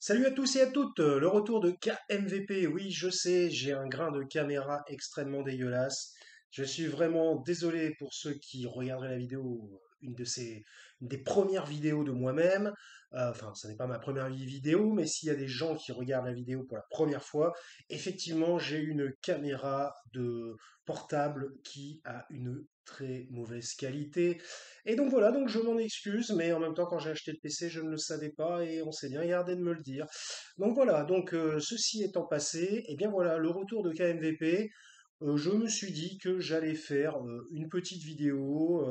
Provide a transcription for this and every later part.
Salut à tous et à toutes, le retour de KMVP. Oui, je sais, j'ai un grain de caméra extrêmement dégueulasse. Je suis vraiment désolé pour ceux qui regarderaient la vidéo, une des premières vidéos de moi-même. Enfin, ce n'est pas ma première vidéo, mais s'il y a des gens qui regardent la vidéo pour la première fois, effectivement, j'ai une caméra de portable qui a une très mauvaise qualité. Et donc voilà, donc je m'en excuse, mais en même temps, quand j'ai acheté le PC, je ne le savais pas et on s'est bien gardé de me le dire. Donc voilà, donc ceci étant passé, et bien voilà, le retour de KMVP, je me suis dit que j'allais faire une petite vidéo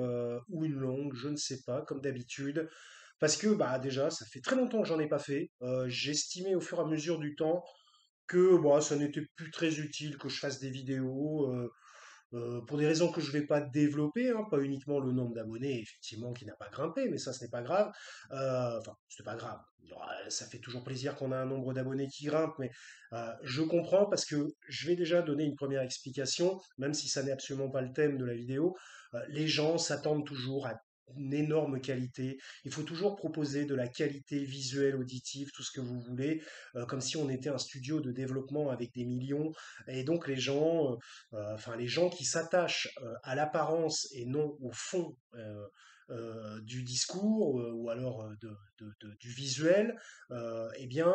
ou une longue, je ne sais pas, comme d'habitude, parce que bah déjà, ça fait très longtemps que j'en ai pas fait. J'estimais au fur et à mesure du temps que bah, ça n'était plus très utile que je fasse des vidéos. Pour des raisons que je ne vais pas développer, hein, pas uniquement le nombre d'abonnés, effectivement, qui n'a pas grimpé, mais ça, ce n'est pas grave. Enfin, c'est pas grave. Ça fait toujours plaisir qu'on a un nombre d'abonnés qui grimpe, mais je comprends parce que je vais déjà donner une première explication, même si ça n'est absolument pas le thème de la vidéo. Les gens s'attendent toujours à une énorme qualité. Il faut toujours proposer de la qualité visuelle, auditive, tout ce que vous voulez, comme si on était un studio de développement avec des millions. Et donc enfin les gens qui s'attachent à l'apparence et non au fond du discours ou alors du visuel, eh bien,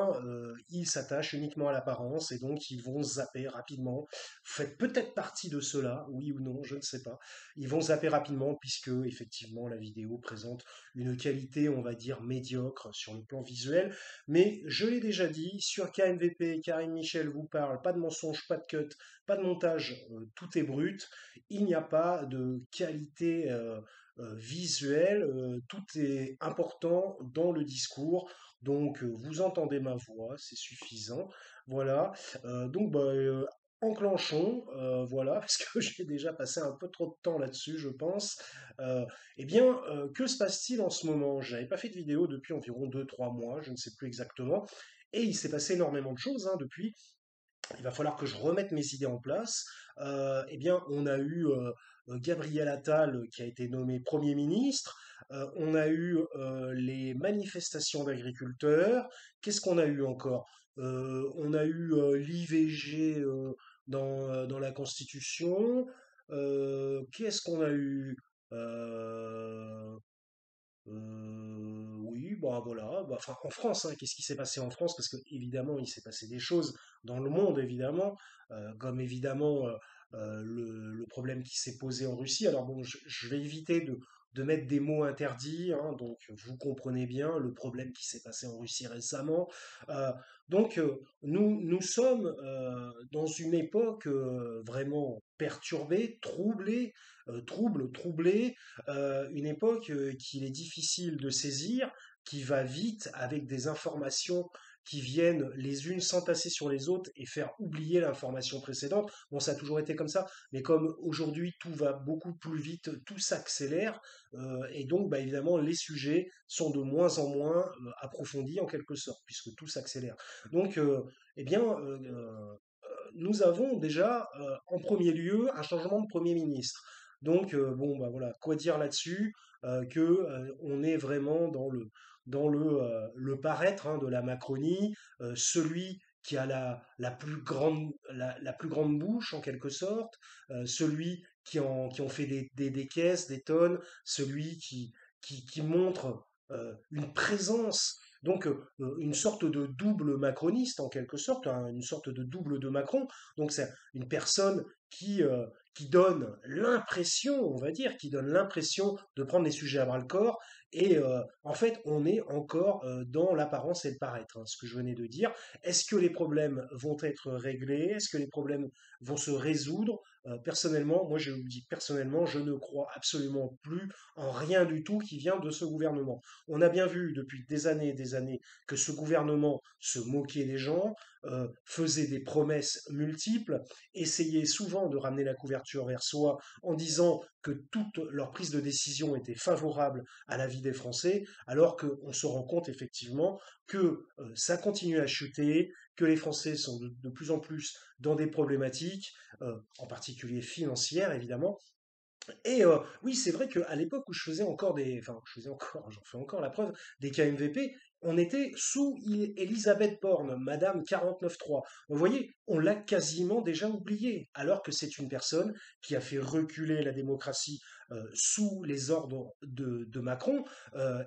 ils s'attachent uniquement à l'apparence et donc ils vont zapper rapidement. Vous faites peut-être partie de cela, oui ou non, je ne sais pas. Ils vont zapper rapidement puisque effectivement la vidéo présente une qualité, on va dire, médiocre sur le plan visuel. Mais je l'ai déjà dit, sur KMVP, Karim Michel vous parle, pas de mensonge, pas de cut, pas de montage, tout est brut. Il n'y a pas de qualité visuelle, tout est important dans le discours. Donc vous entendez ma voix, c'est suffisant. Voilà. Donc bah, enclenchons, voilà, parce que j'ai déjà passé un peu trop de temps là-dessus, je pense. Eh bien, que se passe-t-il en ce moment? Je n'avais pas fait de vidéo depuis environ 2 3 mois, je ne sais plus exactement. Et il s'est passé énormément de choses hein, depuis. Il va falloir que je remette mes idées en place. Eh bien, on a eu Gabriel Attal qui a été nommé Premier ministre. On a eu les manifestations d'agriculteurs. Qu'est-ce qu'on a eu encore? On a eu l'IVG dans la Constitution. Qu'est-ce qu'on a eu? Euh, oui, bah voilà. Bah, enfin, en France, hein, qu'est-ce qui s'est passé en France? Parce que évidemment, il s'est passé des choses dans le monde, évidemment, comme évidemment le problème qui s'est posé en Russie. Alors bon, je vais éviter de mettre des mots interdits, hein, donc vous comprenez bien le problème qui s'est passé en Russie récemment. Euh, donc nous sommes dans une époque vraiment perturbée, troublée, une époque qu'il est difficile de saisir, qui va vite avec des informations qui viennent les unes s'entasser sur les autres et faire oublier l'information précédente. Bon, ça a toujours été comme ça, mais comme aujourd'hui tout va beaucoup plus vite, tout s'accélère, et donc bah, évidemment les sujets sont de moins en moins approfondis en quelque sorte, puisque tout s'accélère. Donc, eh bien, nous avons déjà en premier lieu un changement de Premier ministre. Donc, bon, bah voilà, quoi dire là-dessus que on est vraiment le paraître hein, de la Macronie, celui qui a la plus grande bouche en quelque sorte, celui qui en fait des caisses, des tonnes, celui qui montre une présence, donc une sorte de double macroniste en quelque sorte, hein, une sorte de double de Macron. Donc c'est une personne qui donne l'impression, on va dire, qui donne l'impression de prendre les sujets à bras le corps. Et en fait, on est encore dans l'apparence et le paraître, hein, ce que je venais de dire. Est-ce que les problèmes vont être réglés? Est-ce que les problèmes vont se résoudre? Personnellement, moi je vous dis personnellement, je ne crois absolument plus en rien du tout qui vient de ce gouvernement. On a bien vu depuis des années que ce gouvernement se moquait des gens, faisait des promesses multiples, essayait souvent de ramener la couverture vers soi en disant que toute leur prise de décision était favorable à la vie des Français, alors qu'on se rend compte effectivement que ça continue à chuter, que les Français sont de plus en plus dans des problématiques, en particulier financières évidemment, et oui, c'est vrai qu'à l'époque où je faisais encore enfin, je faisais encore, j'en fais encore la preuve, des KMVP, On était sous Elisabeth Borne, Madame 49.3. Vous voyez, on l'a quasiment déjà oublié, alors que c'est une personne qui a fait reculer la démocratie sous les ordres de Macron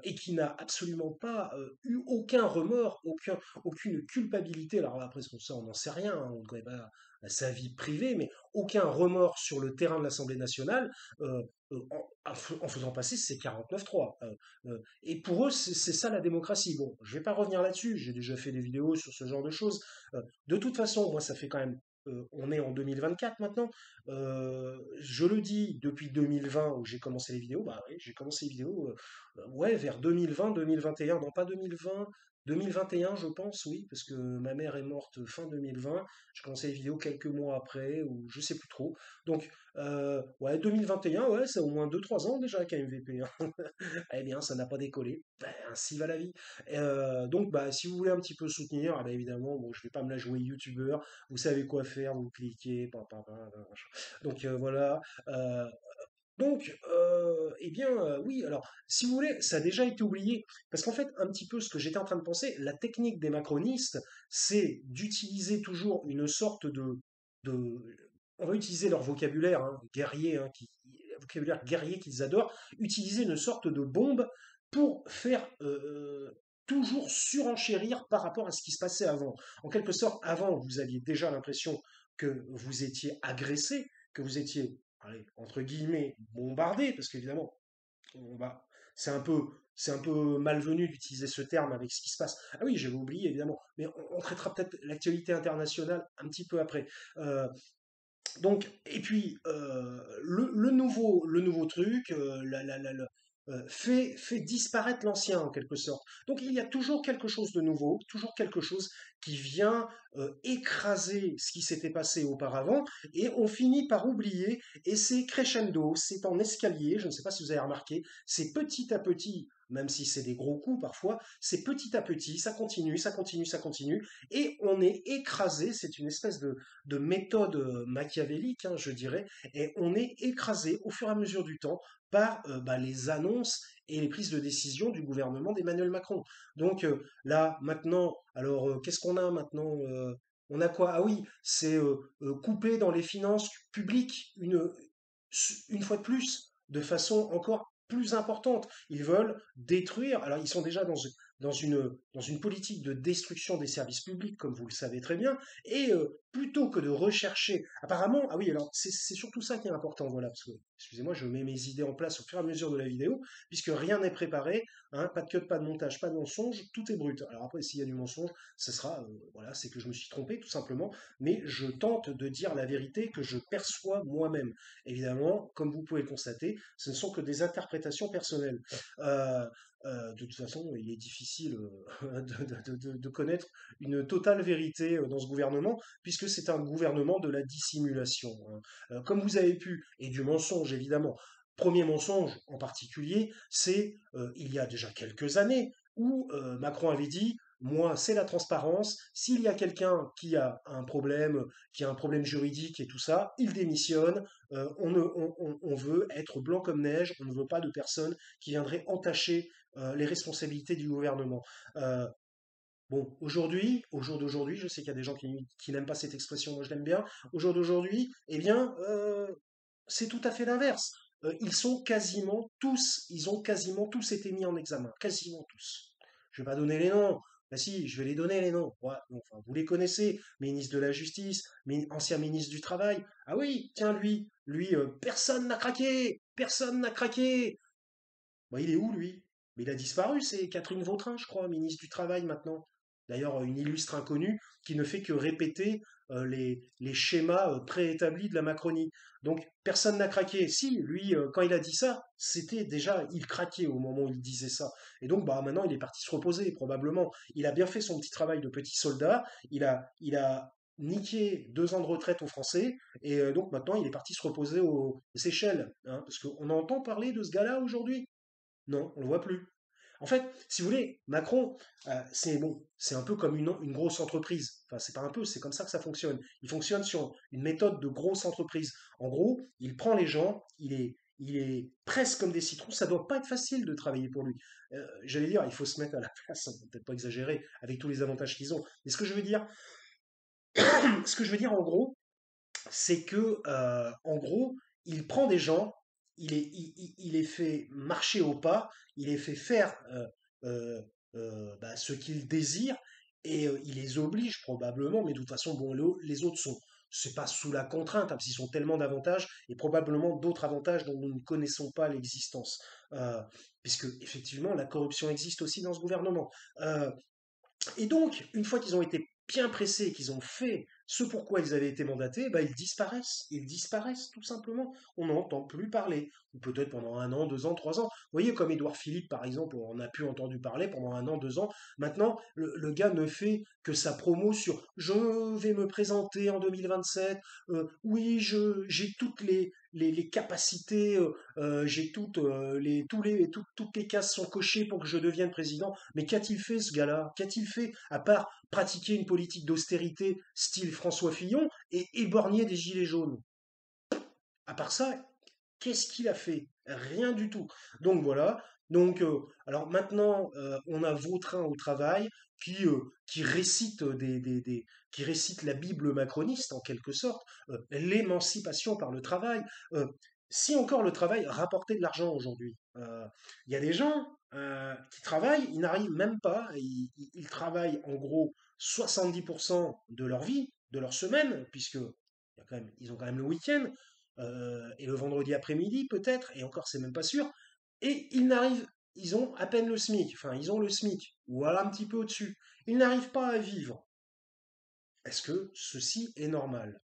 et qui n'a absolument pas eu aucun remords, aucune culpabilité. Alors après, ça, on n'en sait rien, hein, on ne connaît pas sa vie privée, mais aucun remords sur le terrain de l'Assemblée nationale en faisant passer ces 49.3. Et pour eux, c'est ça la démocratie. Bon, je vais pas revenir là-dessus, j'ai déjà fait des vidéos sur ce genre de choses. De toute façon, moi, ça fait quand même. On est en 2024 maintenant. Je le dis depuis 2020 où j'ai commencé les vidéos. Bah oui, j'ai commencé les vidéos ouais, vers 2020, 2021. Non, pas 2020, 2021, je pense, oui, parce que ma mère est morte fin 2020. J'ai commencé les vidéos quelques mois après, ou je sais plus trop. Donc, ouais, 2021, ouais, c'est au moins 2-3 ans déjà KMVP, hein. Eh bien, ça n'a pas décollé. Ben, ainsi va la vie. Donc, bah, si vous voulez un petit peu soutenir, ah ben, évidemment, bon, je vais pas me la jouer youtubeur. Vous savez quoi faire, vous cliquez, machin. Donc voilà. Euh, eh bien, oui. Alors, si vous voulez, ça a déjà été oublié, parce qu'en fait, un petit peu ce que j'étais en train de penser, la technique des macronistes, c'est d'utiliser toujours une sorte de, on va utiliser leur vocabulaire hein, guerrier, hein, vocabulaire guerrier qu'ils adorent, utiliser une sorte de bombe pour faire toujours surenchérir par rapport à ce qui se passait avant. En quelque sorte, avant, vous aviez déjà l'impression que vous étiez agressé, que vous étiez, allez, entre guillemets, bombardé, parce qu'évidemment, on va, c'est un peu malvenu d'utiliser ce terme avec ce qui se passe. Ah oui, j'avais oublié, évidemment, mais on traitera peut-être l'actualité internationale un petit peu après. Euh, donc, et puis, le nouveau truc fait disparaître l'ancien en quelque sorte. Donc, il y a toujours quelque chose de nouveau, toujours quelque chose qui vient écraser ce qui s'était passé auparavant, et on finit par oublier, et c'est crescendo, c'est en escalier, je ne sais pas si vous avez remarqué, c'est petit à petit, même si c'est des gros coups parfois, c'est petit à petit, ça continue, ça continue, ça continue, et on est écrasé, c'est une espèce de méthode machiavélique, hein, je dirais, et on est écrasé au fur et à mesure du temps par bah, les annonces et les prises de décision du gouvernement d'Emmanuel Macron. Donc là, maintenant, alors qu'est-ce qu'on a maintenant on a quoi? Ah oui, c'est couper dans les finances publiques une fois de plus, de façon encore plus importante. Ils veulent détruire, alors ils sont déjà dans une politique de destruction des services publics, comme vous le savez très bien, et plutôt que de rechercher, apparemment, ah oui, alors c'est surtout ça qui est important, voilà, parce que, excusez-moi, je mets mes idées en place au fur et à mesure de la vidéo, puisque rien n'est préparé, hein, pas de cut, pas de montage, pas de mensonge, tout est brut. Alors après, s'il y a du mensonge, ce sera, voilà, c'est que je me suis trompé, tout simplement, mais je tente de dire la vérité que je perçois moi-même. Évidemment, comme vous pouvez le constater, ce ne sont que des interprétations personnelles. Euh, de toute façon, il est difficile de connaître une totale vérité dans ce gouvernement, puisque c'est un gouvernement de la dissimulation, hein. Comme vous avez pu, et du mensonge évidemment. Premier mensonge en particulier, c'est il y a déjà quelques années où Macron avait dit moi, c'est la transparence. S'il y a quelqu'un qui a un problème juridique et tout ça, il démissionne. On veut être blanc comme neige. On ne veut pas de personnes qui viendraient entacher les responsabilités du gouvernement. Euh, bon, aujourd'hui, au jour d'aujourd'hui, je sais qu'il y a des gens qui n'aiment pas cette expression, moi je l'aime bien. Au jour d'aujourd'hui, eh bien, c'est tout à fait l'inverse. Ils ont quasiment tous été mis en examen, quasiment tous. Je vais pas donner les noms. Ben si, je vais les donner les noms. Ouais, bon, enfin, vous les connaissez, ministre de la Justice, ancien ministre du Travail. Ah oui, tiens lui, personne n'a craqué, personne n'a craqué. Bah, il est où, lui? Mais il a disparu, c'est Catherine Vautrin, je crois, ministre du Travail maintenant. D'ailleurs, une illustre inconnue qui ne fait que répéter les schémas préétablis de la Macronie. Donc, personne n'a craqué. Si, lui, quand il a dit ça, c'était déjà, il craquait au moment où il disait ça. Et donc, bah, maintenant, il est parti se reposer, probablement. Il a bien fait son petit travail de petit soldat. Il a niqué 2 ans de retraite aux Français. Et donc, maintenant, il est parti se reposer aux Seychelles, hein, parce qu'on entend parler de ce gars-là aujourd'hui. Non, on le voit plus. En fait, si vous voulez, Macron, c'est bon, c'est un peu comme une grosse entreprise. Enfin, c'est pas un peu, c'est comme ça que ça fonctionne. Il fonctionne sur une méthode de grosse entreprise. En gros, il prend les gens, il est presque comme des citrons, ça doit pas être facile de travailler pour lui. J'allais dire, il faut se mettre à la place, on peut peut-être pas exagérer, avec tous les avantages qu'ils ont. Mais ce que je veux dire en gros, c'est que, en gros, il prend des gens, il les fait marcher au pas, il les fait faire euh, bah, ce qu'ils désirent, et il les oblige probablement, mais de toute façon, bon, les autres sont, c'est pas sous la contrainte, hein, parce qu'ils ont tellement d'avantages, et probablement d'autres avantages dont nous ne connaissons pas l'existence. Euh, Puisque, effectivement, la corruption existe aussi dans ce gouvernement. Euh, et donc, une fois qu'ils ont été bien pressés, qu'ils ont fait ce pourquoi ils avaient été mandatés, bah, ils disparaissent tout simplement. On n'entend plus parler, ou peut-être pendant 1 an, 2 ans, 3 ans. Vous voyez, comme Édouard Philippe, par exemple, on a pu entendu parler pendant 1 an, 2 ans. Maintenant, le gars ne fait que sa promo sur je vais me présenter en 2027, oui, j'ai toutes les capacités, j'ai toutes les cases sont cochées pour que je devienne président. Mais qu'a-t-il fait ce gars-là? Qu'a-t-il fait à part pratiquer une politique d'austérité style François Fillon et éborgner des gilets jaunes? À part ça, qu'est-ce qu'il a fait? Rien du tout. Donc voilà. Donc, alors maintenant, on a Vautrin au travail qui récite qui récite la Bible macroniste en quelque sorte, l'émancipation par le travail. Euh, Si encore le travail rapportait de l'argent aujourd'hui, il y a des gens qui travaillent, ils n'arrivent même pas, ils travaillent en gros 70% de leur vie, de leur semaine, puisque ils ont quand même le week-end, et le vendredi après-midi peut-être, et encore c'est même pas sûr, et ils ont à peine le SMIC, enfin ils ont le SMIC, ou voilà un petit peu au-dessus, ils n'arrivent pas à vivre. Est-ce que ceci est normal?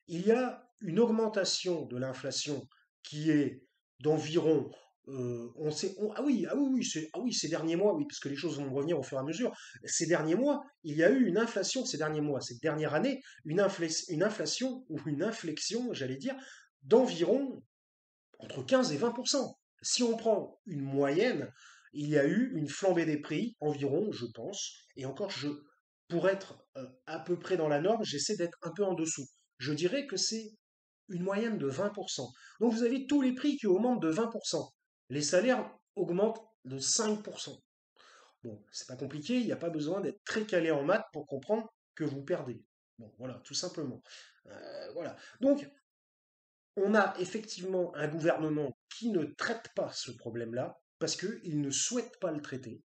Il y a une augmentation de l'inflation qui est d'environ, on sait, ah oui, ces derniers mois, oui, parce que les choses vont revenir au fur et à mesure. Ces derniers mois, il y a eu une inflation, ces derniers mois, cette dernière année, une inflation ou une inflexion, j'allais dire, d'environ entre 15 et 20%. Si on prend une moyenne, il y a eu une flambée des prix, environ, je pense, et encore, pour être à peu près dans la norme, j'essaie d'être un peu en dessous. Je dirais que c'est une moyenne de 20%. Donc vous avez tous les prix qui augmentent de 20%. Les salaires augmentent de 5%. Bon, c'est pas compliqué, il n'y a pas besoin d'être très calé en maths pour comprendre que vous perdez. Bon, voilà, tout simplement. Voilà. Donc, on a effectivement un gouvernement qui ne traite pas ce problème-là parce qu'il ne souhaite pas le traiter.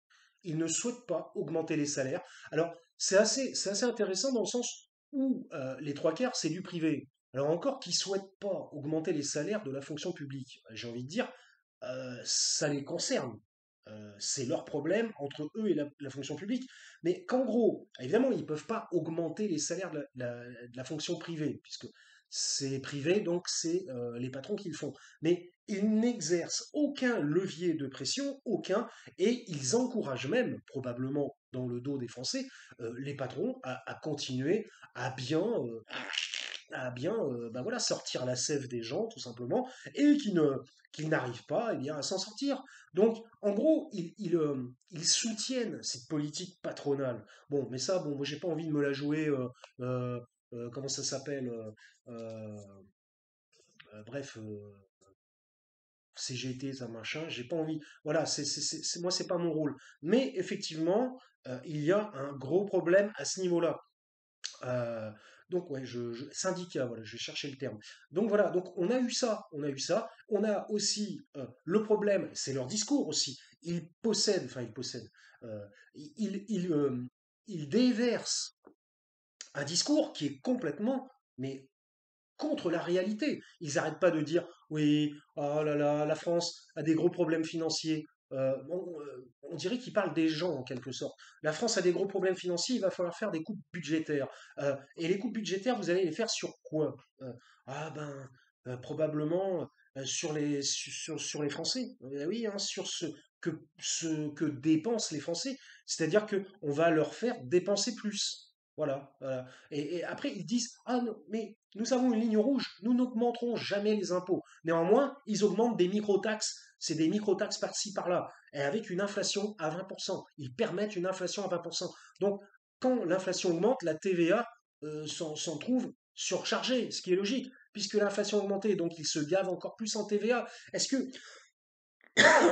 Il ne souhaite pas augmenter les salaires. Alors, c'est assez intéressant dans le sens où les trois quarts, c'est du privé. Alors encore qu'ils ne souhaitent pas augmenter les salaires de la fonction publique, j'ai envie de dire, ça les concerne. C'est leur problème entre eux et la fonction publique. Mais qu'en gros, évidemment, ils ne peuvent pas augmenter les salaires de la fonction privée, puisque c'est privé, donc c'est les patrons qui le font. Mais ils n'exercent aucun levier de pression, aucun, et ils encouragent même, probablement dans le dos des Français, les patrons à continuer à bien, bah voilà, sortir la sève des gens, tout simplement, et qu'ils n'arrivent pas, eh bien, à s'en sortir. Donc, en gros, ils soutiennent cette politique patronale. Bon, mais ça, bon, moi, j'ai pas envie de me la jouer, comment ça s'appelle, euh, bref, CGT, ça machin, j'ai pas envie. Voilà, moi, c'est pas mon rôle. Mais effectivement, il y a un gros problème à ce niveau-là. Euh, donc ouais, syndicat, voilà, je vais chercher le terme. Donc voilà, donc on a aussi le problème, c'est leur discours aussi. Ils possèdent, euh, ils, ils déversent un discours qui est complètement, mais contre la réalité. Ils n'arrêtent pas de dire oui, oh là là, la France a des gros problèmes financiers. On dirait qu'ils parlent des gens en quelque sorte. La France a des gros problèmes financiers, il va falloir faire des coupes budgétaires. Et les coupes budgétaires, vous allez les faire sur quoi? Ah ben, probablement sur les Français. Oui, hein, sur ce que dépensent les Français. C'est-à-dire que on va leur faire dépenser plus. Voilà, voilà. Et après, ils disent, ah non, mais nous avons une ligne rouge, nous n'augmenterons jamais les impôts. Néanmoins, ils augmentent des micro-taxes, c'est des micro-taxes par-ci, par-là, et avec une inflation à 20%. Ils permettent une inflation à 20%. Donc, quand l'inflation augmente, la TVA s'en trouve surchargée, ce qui est logique. puisque l'inflation a augmenté, donc ils se gavent encore plus en TVA. Est-ce que,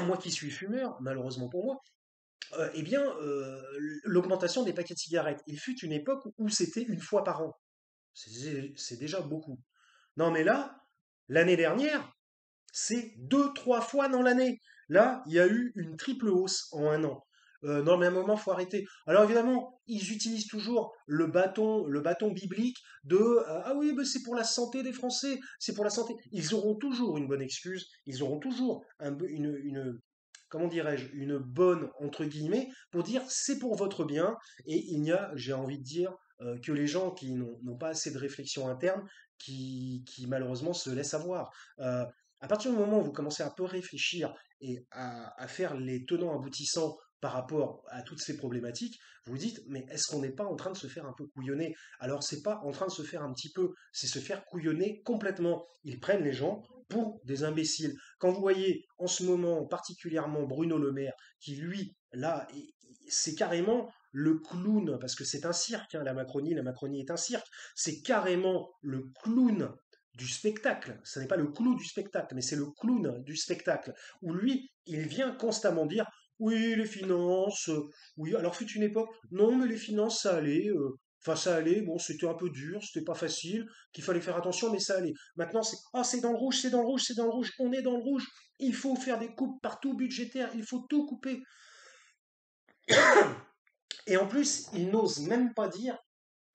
moi qui suis fumeur, malheureusement pour moi, eh bien, l'augmentation des paquets de cigarettes, il fut une époque où c'était une fois par an. C'est déjà beaucoup. Non, mais là, l'année dernière, c'est deux, trois fois dans l'année. Là, il y a eu une triple hausse en un an. Non, mais à un moment, faut arrêter. Alors évidemment, ils utilisent toujours le bâton biblique de ah oui, mais c'est pour la santé des Français, c'est pour la santé. Ils auront toujours une bonne excuse, ils auront toujours comment dirais-je, une bonne entre guillemets pour dire c'est pour votre bien. Et il n'y a, j'ai envie de dire, que les gens qui n'ont pas assez de réflexion interne, qui malheureusement se laissent avoir. À partir du moment où vous commencez à un peu réfléchir et à faire les tenants aboutissants par rapport à toutes ces problématiques, vous vous dites, mais est-ce qu'on n'est pas en train de se faire un peu couillonner? Alors, c'est pas en train de se faire un petit peu, c'est se faire couillonner complètement. Ils prennent les gens pour des imbéciles. Quand vous voyez en ce moment particulièrement Bruno Le Maire, qui lui, là, c'est carrément le clown, parce que c'est un cirque, hein, la Macronie est un cirque, c'est carrément le clown du spectacle. Ce n'est pas le clou du spectacle, mais c'est le clown du spectacle, où lui, il vient constamment dire oui, les finances, oui, alors fut une époque, non, mais les finances, ça allait, enfin ça allait, bon, c'était un peu dur, c'était pas facile, qu'il fallait faire attention, mais ça allait. Maintenant, c'est ah, c'est dans le rouge, c'est dans le rouge, c'est dans le rouge, on est dans le rouge, il faut faire des coupes partout budgétaires, il faut tout couper. Et en plus, il n'ose même pas dire,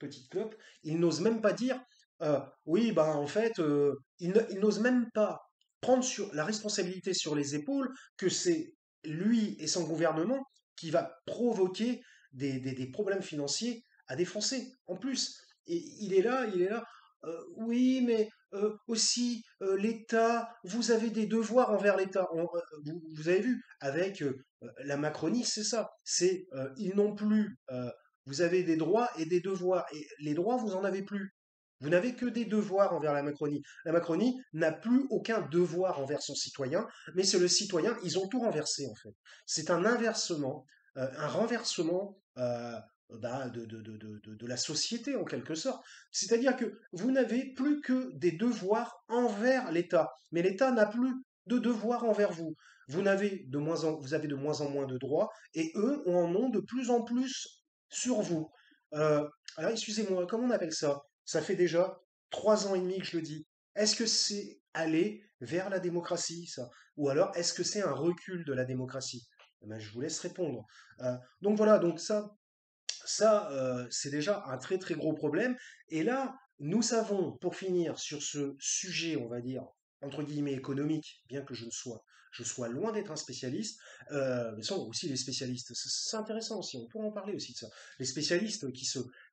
petite clope, il n'ose même pas dire, oui, ben en fait, il n'ose même pas prendre sur la responsabilité sur les épaules que c'est lui et son gouvernement qui va provoquer des problèmes financiers à des Français en plus. Et il est là, oui, mais aussi l'État, vous avez des devoirs envers l'État. Vous avez vu, avec la Macronie, c'est ça. C'est ils n'ont plus. Vous avez des droits et des devoirs. Et les droits, vous en avez plus. Vous n'avez que des devoirs envers la Macronie. La Macronie n'a plus aucun devoir envers son citoyen, mais c'est le citoyen, ils ont tout renversé en fait. C'est un inversement, un renversement de la société en quelque sorte. C'est-à-dire que vous n'avez plus que des devoirs envers l'État, mais l'État n'a plus de devoirs envers vous. Vous avez de moins en moins de droits, et eux en ont de plus en plus sur vous. Alors, excusez-moi, comment on appelle ça? Ça fait déjà 3 ans et demi que je le dis. Est-ce que c'est aller vers la démocratie, ça? Ou alors, est-ce que c'est un recul de la démocratie? Eh ben, je vous laisse répondre. Donc voilà, donc ça, c'est déjà un très très gros problème. Et là, nous savons, pour finir sur ce sujet, on va dire, entre guillemets, économique, bien que je sois loin d'être un spécialiste, mais sont aussi les spécialistes. C'est intéressant aussi, on pourrait en parler aussi de ça. Les spécialistes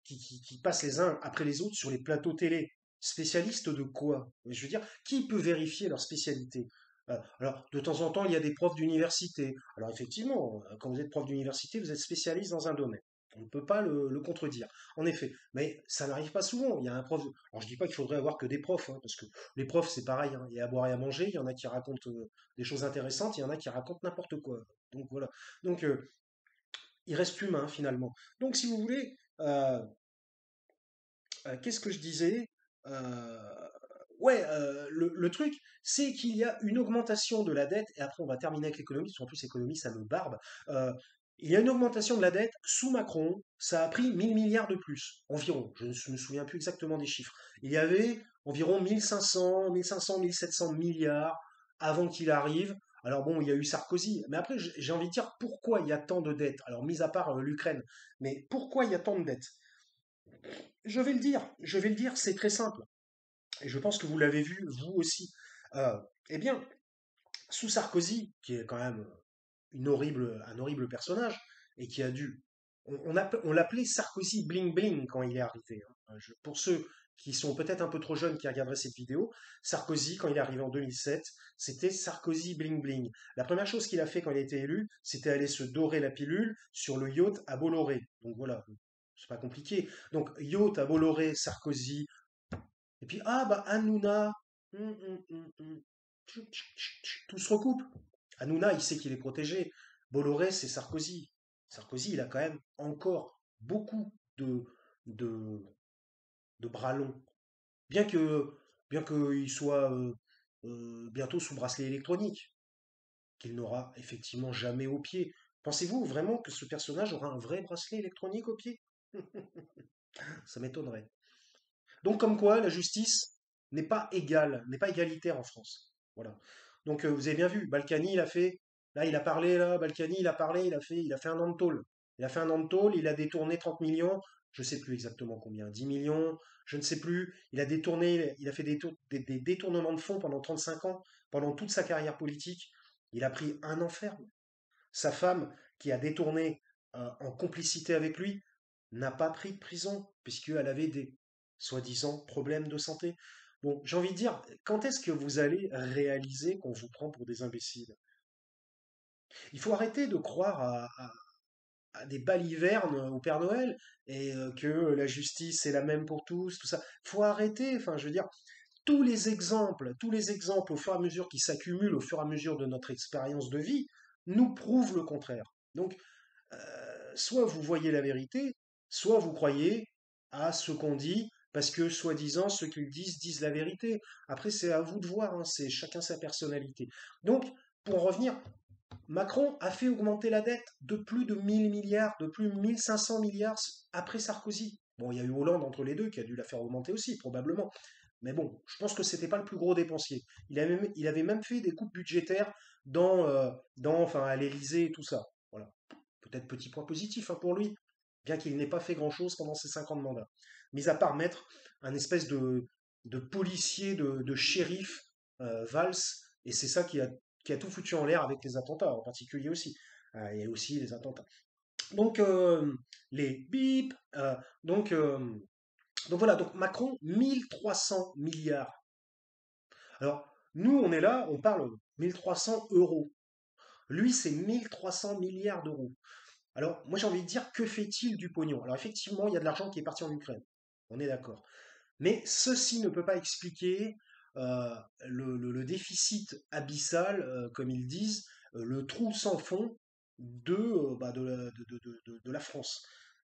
qui passent les uns après les autres sur les plateaux télé. Spécialistes de quoi? Je veux dire, qui peut vérifier leur spécialité? Alors, de temps en temps, il y a des profs d'université. Alors, effectivement, quand vous êtes prof d'université, vous êtes spécialiste dans un domaine. On ne peut pas le contredire. En effet, mais ça n'arrive pas souvent. Il y a un prof. Alors je dis pas qu'il faudrait avoir que des profs, hein, parce que les profs c'est pareil. Hein, il y a à boire et à manger. Il y en a qui racontent des choses intéressantes. Il y en a qui racontent n'importe quoi. Donc voilà. Donc il reste l'humain finalement. Donc si vous voulez, qu'est-ce que je disais? Euh, ouais, le truc, c'est qu'il y a une augmentation de la dette, et après on va terminer avec l'économie, parce qu'en plus l'économie, ça me barbe. Euh, il y a une augmentation de la dette sous Macron, ça a pris 1000 milliards de plus, environ, je ne me souviens plus exactement des chiffres. Il y avait environ 1500, 1700 milliards avant qu'il arrive. Alors bon, il y a eu Sarkozy, mais après j'ai envie de dire pourquoi il y a tant de dettes. Alors mis à part l'Ukraine, mais pourquoi il y a tant de dettes? Je vais le dire, c'est très simple. Et je pense que vous l'avez vu, vous aussi. Euh, eh bien, sous Sarkozy, qui est quand même un horrible personnage, et qui a dû... on l'appelait Sarkozy Bling Bling quand il est arrivé. Hein. Pour ceux qui sont peut-être un peu trop jeunes qui regarderaient cette vidéo, Sarkozy, quand il est arrivé en 2007, c'était Sarkozy Bling Bling. La première chose qu'il a fait quand il a été élu, c'était aller se dorer la pilule sur le yacht à Bolloré. Donc voilà, c'est pas compliqué. Donc yacht à Bolloré, Sarkozy, et puis, ah, bah, Hanouna, tout se recoupe. Hanouna, il sait qu'il est protégé. Bolloré, c'est Sarkozy. Sarkozy, il a quand même encore beaucoup de, de bras longs. Bien que, bien qu'il soit bientôt sous bracelet électronique, qu'il n'aura effectivement jamais au pied. Pensez-vous vraiment que ce personnage aura un vrai bracelet électronique au pied? Ça m'étonnerait. Donc comme quoi, la justice n'est pas égale, n'est pas égalitaire en France. Voilà. Donc vous avez bien vu, Balkany, il a fait, là il a parlé, là, Balkany, il a parlé, il a fait un an de tôle. Il a fait un an de tôle, il a détourné 30 millions, je ne sais plus exactement combien, 10 millions, je ne sais plus. Il a détourné, il a fait des détournements de fonds pendant 35 ans, pendant toute sa carrière politique. Il a pris un enfer. Sa femme, qui a détourné en complicité avec lui, n'a pas pris de prison, puisqu'elle avait des soi-disant problèmes de santé. Bon, j'ai envie de dire, quand est-ce que vous allez réaliser qu'on vous prend pour des imbéciles? Il faut arrêter de croire à des balivernes au Père Noël et que la justice est la même pour tous, tout ça. Il faut arrêter, enfin, je veux dire, tous les exemples au fur et à mesure qui s'accumulent au fur et à mesure de notre expérience de vie nous prouvent le contraire. Donc, soit vous voyez la vérité, soit vous croyez à ce qu'on dit, parce que soi-disant, ceux qui le disent la vérité. Après, c'est à vous de voir, hein, c'est chacun sa personnalité. Donc, pour en revenir, Macron a fait augmenter la dette de plus de 1000 milliards, de plus de 1500 milliards après Sarkozy. Bon, il y a eu Hollande entre les deux qui a dû la faire augmenter aussi, probablement. Mais bon, je pense que c'était pas le plus gros dépensier. Il avait même fait des coupes budgétaires enfin, à l'Élysée et tout ça. Voilà. Peut-être petit point positif hein, pour lui, bien qu'il n'ait pas fait grand-chose pendant ses 5 ans de mandat. Mis à part mettre un espèce de policier, de shérif, Valls, et c'est ça qui a tout foutu en l'air avec les attentats en particulier aussi. Il y a aussi les attentats. Donc, les bip, donc, euh, donc voilà, donc Macron, 1300 milliards. Alors, nous, on est là, on parle 1300 euros. Lui, c'est 1300 milliards d'euros. Alors, moi, j'ai envie de dire, que fait-il du pognon? Alors, effectivement, il y a de l'argent qui est parti en Ukraine. On est d'accord. Mais ceci ne peut pas expliquer euh, le déficit abyssal, comme ils disent, le trou sans fond de la France,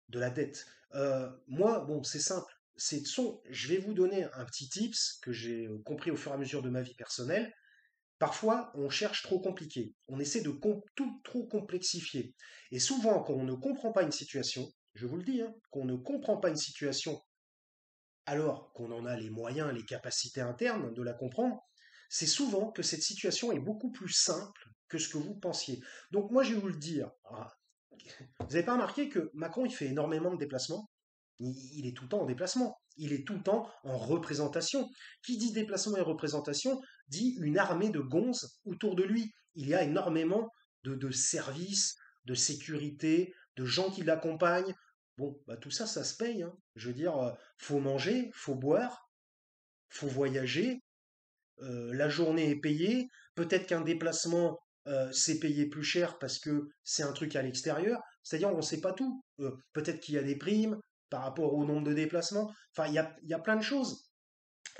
de la dette. Moi, bon, c'est simple. Je vais vous donner un petit tips que j'ai compris au fur et à mesure de ma vie personnelle. Parfois, on cherche trop compliqué. On essaie de tout trop complexifier. Et souvent, quand on ne comprend pas une situation, je vous le dis, hein, qu'on ne comprend pas une situation alors qu'on en a les moyens, les capacités internes de la comprendre, c'est souvent que cette situation est beaucoup plus simple que ce que vous pensiez. Donc moi, je vais vous le dire. Vous n'avez pas remarqué que Macron, il fait énormément de déplacements? Il est tout le temps en déplacement. Il est tout le temps en représentation. Qui dit déplacement et représentation dit une armée de gonzes autour de lui. Il y a énormément de services, de sécurité, de gens qui l'accompagnent. Bon, bah tout ça, ça se paye, hein. Je veux dire, faut manger, faut boire, faut voyager, la journée est payée, peut-être qu'un déplacement, c'est payé plus cher parce que c'est un truc à l'extérieur, c'est-à-dire on ne sait pas tout. Peut-être qu'il y a des primes par rapport au nombre de déplacements, enfin il y a plein de choses.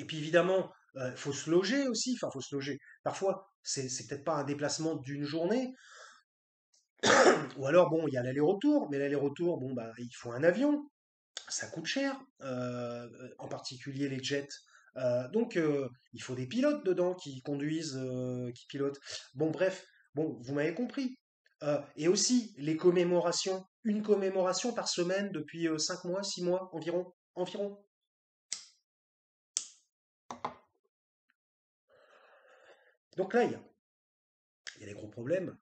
Et puis évidemment, il faut se loger aussi, enfin il faut se loger. Parfois, c'est peut-être pas un déplacement d'une journée, ou alors bon, il y a l'aller-retour, mais l'aller-retour, bon bah il faut un avion, ça coûte cher, en particulier les jets. Donc, il faut des pilotes dedans qui conduisent, qui pilotent. Bon, bref, bon, vous m'avez compris. Et aussi les commémorations, une commémoration par semaine depuis 5 mois, 6 mois environ, environ. Donc là, il y a des gros problèmes.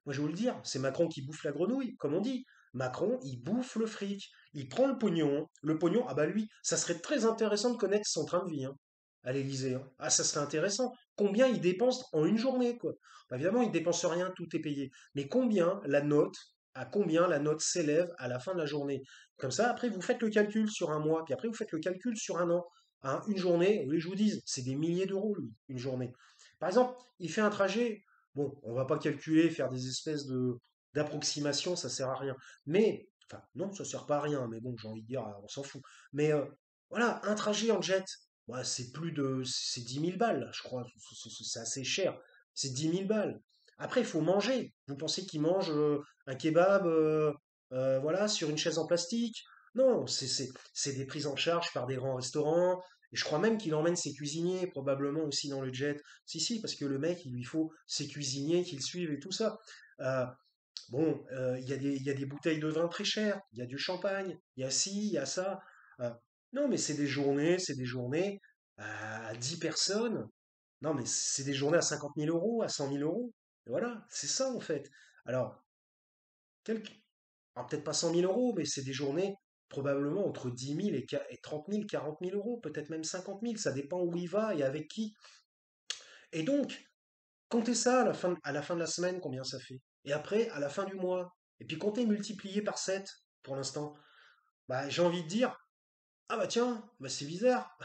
Moi, je vais vous le dire, c'est Macron qui bouffe la grenouille, comme on dit. Macron, il bouffe le fric. Il prend le pognon. Le pognon, ah bah lui, ça serait très intéressant de connaître son train de vie, hein, à l'Élysée, hein. Ah, ça serait intéressant. Combien il dépense en une journée, quoi. Bah, évidemment, il dépense rien, tout est payé. Mais à combien la note s'élève à la fin de la journée. Comme ça, après, vous faites le calcul sur un mois, puis après, vous faites le calcul sur un an. Hein, une journée, oui, je vous dis, c'est des milliers d'euros, lui, une journée. Par exemple, il fait un trajet. Bon, on va pas calculer, faire des espèces de d'approximations, ça sert à rien. Mais, enfin, non, ça sert pas à rien, mais bon, j'ai envie de dire, on s'en fout. Mais voilà, un trajet en jet, ouais, c'est 10 000 balles, je crois, c'est assez cher. C'est 10 000 balles. Après, il faut manger. Vous pensez qu'il mange un kebab, voilà, sur une chaise en plastique? Non, c'est des prises en charge par des grands restaurants. Et je crois même qu'il emmène ses cuisiniers, probablement aussi dans le jet. Si, si, parce que le mec, il lui faut ses cuisiniers qui le suivent et tout ça. Euh, Bon, il y a des bouteilles de vin très chères, il y a du champagne, il y a ci, il y a ça. Euh, non, mais c'est des journées à 10 personnes. Non, mais c'est des journées à 50 000 euros, à 100 000 euros. Et voilà, c'est ça en fait. Alors, quelques... alors, peut-être pas 100 000 euros, mais c'est des journées probablement entre 10 000 et 30 000, 40 000 euros, peut-être même 50 000, ça dépend où il va et avec qui. Et donc, comptez ça à la fin de la semaine, combien ça fait. Et après, à la fin du mois. Et puis comptez multiplié par 7 pour l'instant. Bah, j'ai envie de dire, ah bah tiens, bah c'est bizarre.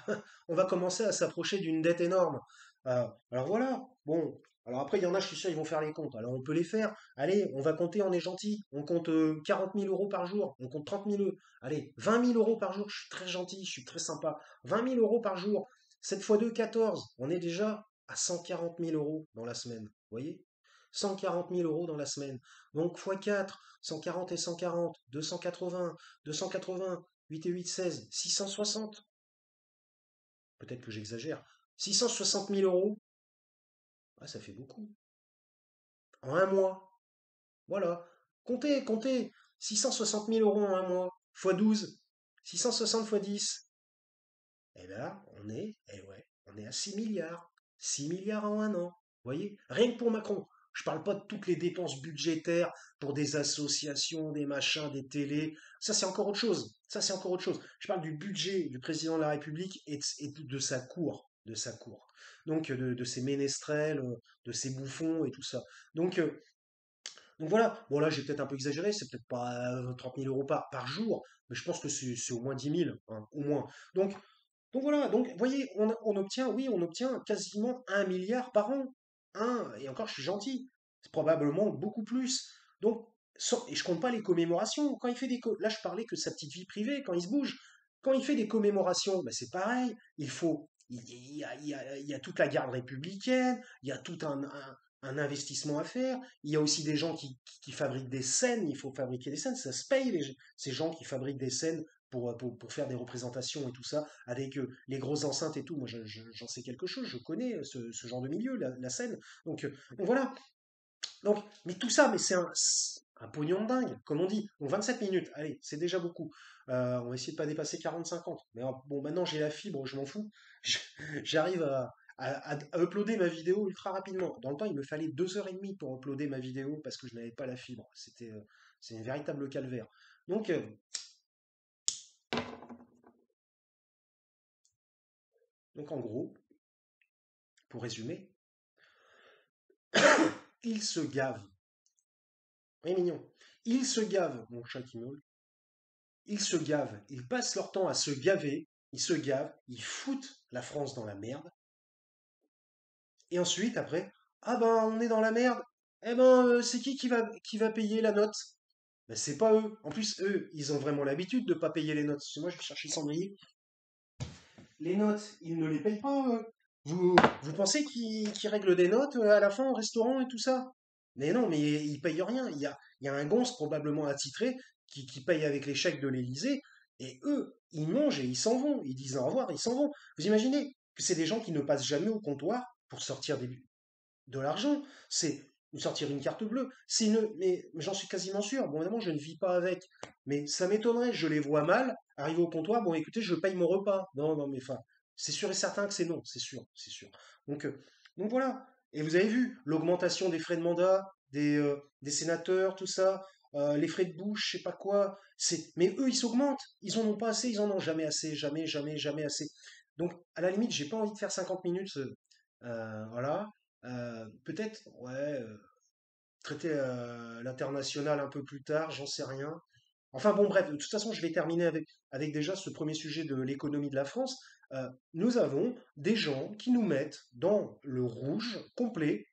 On va commencer à s'approcher d'une dette énorme. Alors voilà, bon. Alors après, il y en a, je suis sûr, ils vont faire les comptes. Alors on peut les faire. Allez, on va compter, on est gentil. On compte 40 000 euros par jour. On compte 30 000 euros. Allez, 20 000 euros par jour. Je suis très gentil, je suis très sympa. 20 000 euros par jour. 7 fois 2, 14. On est déjà à 140 000 euros dans la semaine. Vous voyez? 140 000 euros dans la semaine. Donc fois 4, 140 et 140, 280, 280, 8 et 8, 16, 660. Peut-être que j'exagère. 660 000 euros, ah, ça fait beaucoup. En un mois. Voilà. Comptez, comptez. 660 000 euros en un mois. Fois 12. 660 fois 10. Et bien là, on est à 6 milliards. 6 milliards en un an. Vous voyez? Rien que pour Macron. Je parle pas de toutes les dépenses budgétaires pour des associations, des machins, des télés. Ça, c'est encore autre chose. Ça, c'est encore autre chose. Je parle du budget du président de la République et de sa cour. De sa cour. Donc, de ses ménestrels, de ses bouffons et tout ça. Donc, donc voilà, bon là j'ai peut-être un peu exagéré, c'est peut-être pas 30 000 euros par jour, mais je pense que c'est au moins 10 000, hein, au moins. Donc, donc voilà, donc vous voyez, on obtient, oui, on obtient quasiment 1 milliard par an. Et encore je suis gentil, c'est probablement beaucoup plus. Donc, et je compte pas les commémorations. Quand il fait là je parlais que de sa petite vie privée, quand il se bouge. Quand il fait des commémorations, ben c'est pareil, il y a toute la garde républicaine, il y a tout un investissement à faire. Il y a aussi des gens qui fabriquent des scènes, il faut fabriquer des scènes, ça se paye ces gens qui fabriquent des scènes pour faire des représentations et tout ça, avec les grosses enceintes et tout. Moi, j'en sais quelque chose, je connais ce genre de milieu, la scène. Donc voilà. Donc, mais tout ça, mais c'est un pognon de dingue, comme on dit. Donc 27 minutes, allez, c'est déjà beaucoup. On va essayer de pas dépasser 40-50. Mais bon, maintenant j'ai la fibre, je m'en fous. J'arrive à uploader ma vidéo ultra rapidement. Dans le temps, il me fallait 2 heures et demie pour uploader ma vidéo parce que je n'avais pas la fibre. C'est un véritable calvaire. Donc, donc en gros, pour résumer, ils se gavent. Oui, mignon. Ils se gavent, mon chat qui miaule. Ils se gavent. Ils passent leur temps à se gaver. Ils se gavent. Ils foutent la France dans la merde. Et ensuite, après, ah ben, on est dans la merde. Eh ben, c'est qui va payer la note? Ben, c'est pas eux. En plus, eux, ils ont vraiment l'habitude de pas payer les notes. Parce que moi, je vais chercher le cendrier. Les notes, ils ne les payent pas, eux. Vous pensez qu'ils règlent des notes à la fin au restaurant et tout ça? Mais non, mais ils payent rien. Il y a un gonze probablement attitré qui paye avec les chèques de l'Élysée. Et eux, ils mangent et ils s'en vont. Ils disent au revoir, ils s'en vont. Vous imaginez que c'est des gens qui ne passent jamais au comptoir pour sortir de l'argent. C'est sortir une carte bleue. Mais j'en suis quasiment sûr. Bon, évidemment, je ne vis pas avec. Mais ça m'étonnerait. Je les vois mal. Arriver au comptoir. Bon, écoutez, je paye mon repas. Non, non, mais enfin, c'est sûr et certain que c'est non. C'est sûr, c'est sûr. Donc, euh, donc voilà. Et vous avez vu l'augmentation des frais de mandat, des sénateurs, tout ça. Les frais de bouche, je sais pas quoi. Mais eux, ils s'augmentent. Ils en ont pas assez. Ils en ont jamais assez. Jamais, jamais, jamais assez. Donc, à la limite, j'ai pas envie de faire 50 minutes. Voilà. Peut-être, ouais, traiter l'international un peu plus tard, j'en sais rien. Enfin bon, bref, de toute façon, je vais terminer avec déjà ce premier sujet de l'économie de la France. Nous avons des gens qui nous mettent dans le rouge complet,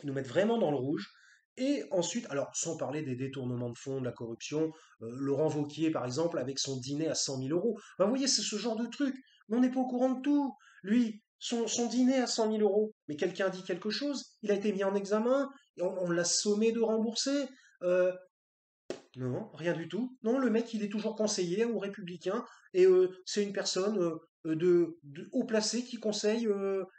ils nous mettent vraiment dans le rouge. Et ensuite, alors sans parler des détournements de fonds, de la corruption, Laurent Wauquiez par exemple, avec son dîner à 100 000 euros. Ben, vous voyez, c'est ce genre de truc. Mais on n'est pas au courant de tout. Lui, son dîner à 100 000 euros, mais quelqu'un dit quelque chose, il a été mis en examen, et on l'a sommé de rembourser. Euh, Non, rien du tout. Non, le mec, il est toujours conseiller aux Républicains et c'est une personne de haut placé qui conseille